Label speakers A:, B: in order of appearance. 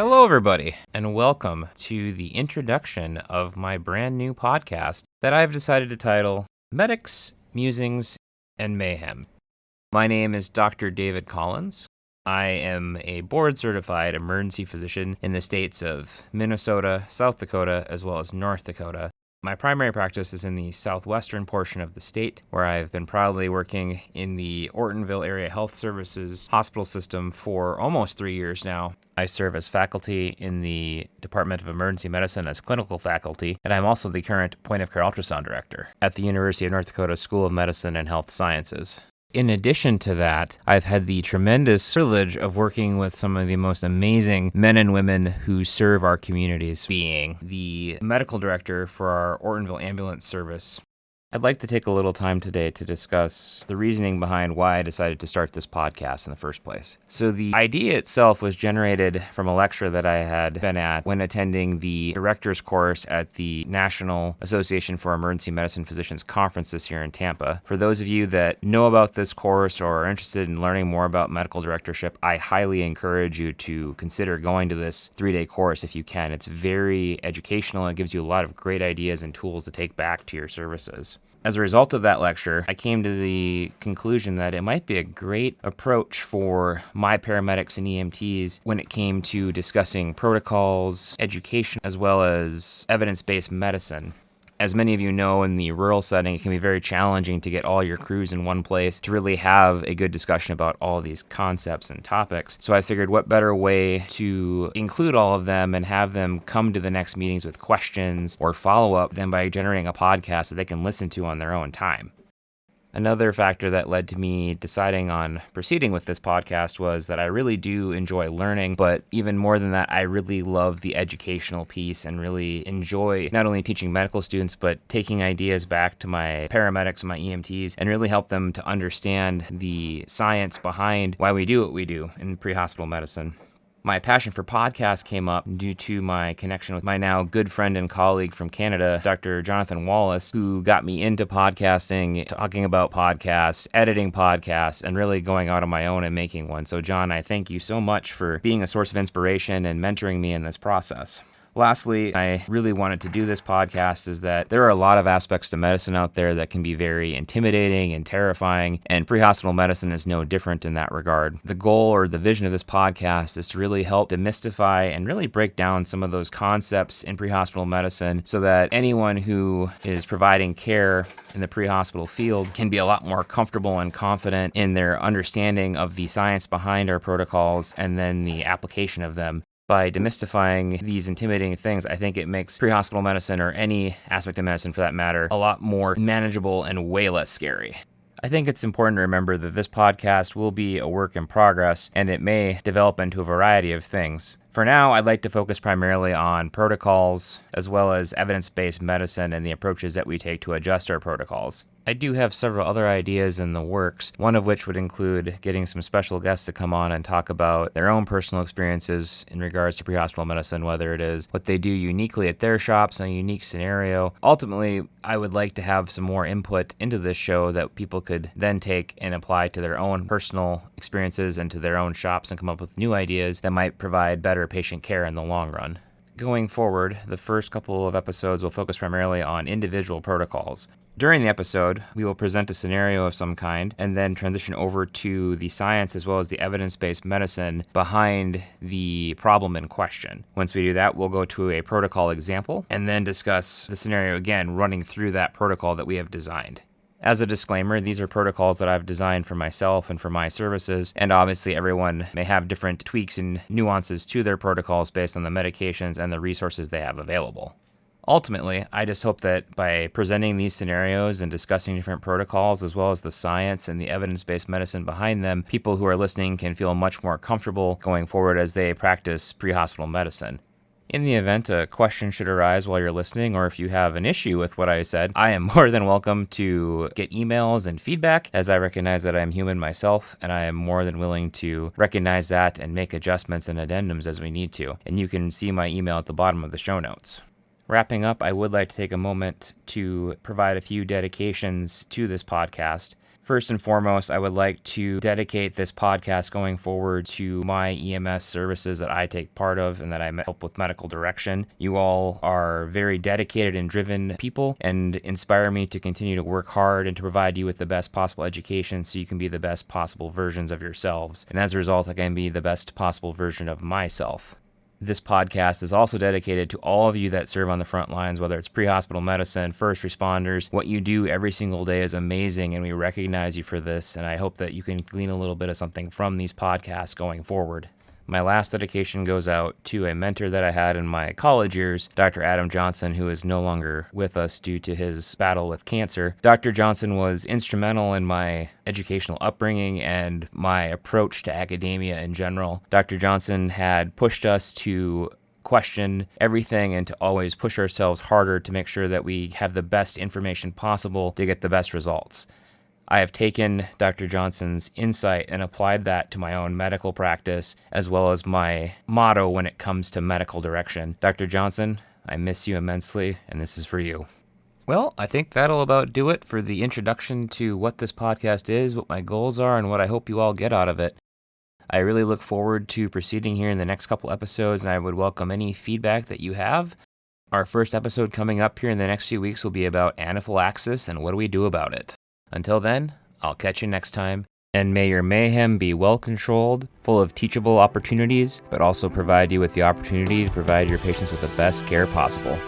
A: Hello, everybody, and welcome to the introduction of my brand new podcast that I've decided to title Medics, Musings, and Mayhem. My name is Dr. David Collins. I am a board-certified emergency physician in the states of Minnesota, South Dakota, as well as North Dakota. My primary practice is in the southwestern portion of the state, where I've been proudly working in the Ortonville Area Health Services hospital system for almost 3 years now. I serve as faculty in the Department of Emergency Medicine as clinical faculty, and I'm also the current point-of-care ultrasound director at the University of North Dakota School of Medicine and Health Sciences. In addition to that, I've had the tremendous privilege of working with some of the most amazing men and women who serve our communities, being the medical director for our Ortonville Ambulance Service. I'd like to take a little time today to discuss the reasoning behind why I decided to start this podcast in the first place. So the idea itself was generated from a lecture that I had been at when attending the director's course at the National Association for Emergency Medicine Physicians Conference this year in Tampa. For those of you that know about this course or are interested in learning more about medical directorship, I highly encourage you to consider going to this 3-day course if you can. It's very educational and it gives you a lot of great ideas and tools to take back to your services. As a result of that lecture, I came to the conclusion that it might be a great approach for my paramedics and EMTs when it came to discussing protocols, education, as well as evidence-based medicine. As many of you know, in the rural setting, it can be very challenging to get all your crews in one place to really have a good discussion about all these concepts and topics. So I figured what better way to include all of them and have them come to the next meetings with questions or follow-up than by generating a podcast that they can listen to on their own time. Another factor that led to me deciding on proceeding with this podcast was that I really do enjoy learning, but even more than that, I really love the educational piece and really enjoy not only teaching medical students, but taking ideas back to my paramedics and my EMTs and really help them to understand the science behind why we do what we do in pre-hospital medicine. My passion for podcasts came up due to my connection with my now good friend and colleague from Canada, Dr. Jonathan Wallace, who got me into podcasting, talking about podcasts, editing podcasts, and really going out on my own and making one. So, John, I thank you so much for being a source of inspiration and mentoring me in this process. Lastly, I really wanted to do this podcast is that there are a lot of aspects to medicine out there that can be very intimidating and terrifying, and pre-hospital medicine is no different in that regard. The goal or the vision of this podcast is to really help demystify and really break down some of those concepts in pre-hospital medicine so that anyone who is providing care in the pre-hospital field can be a lot more comfortable and confident in their understanding of the science behind our protocols and then the application of them. By demystifying these intimidating things, I think it makes pre-hospital medicine, or any aspect of medicine for that matter, a lot more manageable and way less scary. I think it's important to remember that this podcast will be a work in progress, and it may develop into a variety of things. For now, I'd like to focus primarily on protocols, as well as evidence-based medicine and the approaches that we take to adjust our protocols. I do have several other ideas in the works, one of which would include getting some special guests to come on and talk about their own personal experiences in regards to pre-hospital medicine, whether it is what they do uniquely at their shops in a unique scenario. Ultimately, I would like to have some more input into this show that people could then take and apply to their own personal experiences and to their own shops and come up with new ideas that might provide better patient care in the long run. Going forward, the first couple of episodes will focus primarily on individual protocols. During the episode, we will present a scenario of some kind and then transition over to the science as well as the evidence-based medicine behind the problem in question. Once we do that, we'll go to a protocol example and then discuss the scenario again, running through that protocol that we have designed. As a disclaimer, these are protocols that I've designed for myself and for my services, and obviously everyone may have different tweaks and nuances to their protocols based on the medications and the resources they have available. Ultimately, I just hope that by presenting these scenarios and discussing different protocols, as well as the science and the evidence-based medicine behind them, people who are listening can feel much more comfortable going forward as they practice pre-hospital medicine. In the event a question should arise while you're listening, or if you have an issue with what I said, I am more than welcome to get emails and feedback, as I recognize that I'm human myself, and I am more than willing to recognize that and make adjustments and addendums as we need to. And you can see my email at the bottom of the show notes. Wrapping up, I would like to take a moment to provide a few dedications to this podcast. First and foremost, I would like to dedicate this podcast going forward to my EMS services that I take part of and that I help with medical direction. You all are very dedicated and driven people and inspire me to continue to work hard and to provide you with the best possible education so you can be the best possible versions of yourselves. And as a result, I can be the best possible version of myself. This podcast is also dedicated to all of you that serve on the front lines, whether it's pre-hospital medicine, first responders. What you do every single day is amazing, and we recognize you for this, and I hope that you can glean a little bit of something from these podcasts going forward. My last dedication goes out to a mentor that I had in my college years, Dr. Adam Johnson, who is no longer with us due to his battle with cancer. Dr. Johnson was instrumental in my educational upbringing and my approach to academia in general. Dr. Johnson had pushed us to question everything and to always push ourselves harder to make sure that we have the best information possible to get the best results. I have taken Dr. Johnson's insight and applied that to my own medical practice, as well as my motto when it comes to medical direction. Dr. Johnson, I miss you immensely, and this is for you. Well, I think that'll about do it for the introduction to what this podcast is, what my goals are, and what I hope you all get out of it. I really look forward to proceeding here in the next couple episodes, and I would welcome any feedback that you have. Our first episode coming up here in the next few weeks will be about anaphylaxis and what do we do about it. Until then, I'll catch you next time, and may your mayhem be well-controlled, full of teachable opportunities, but also provide you with the opportunity to provide your patients with the best care possible.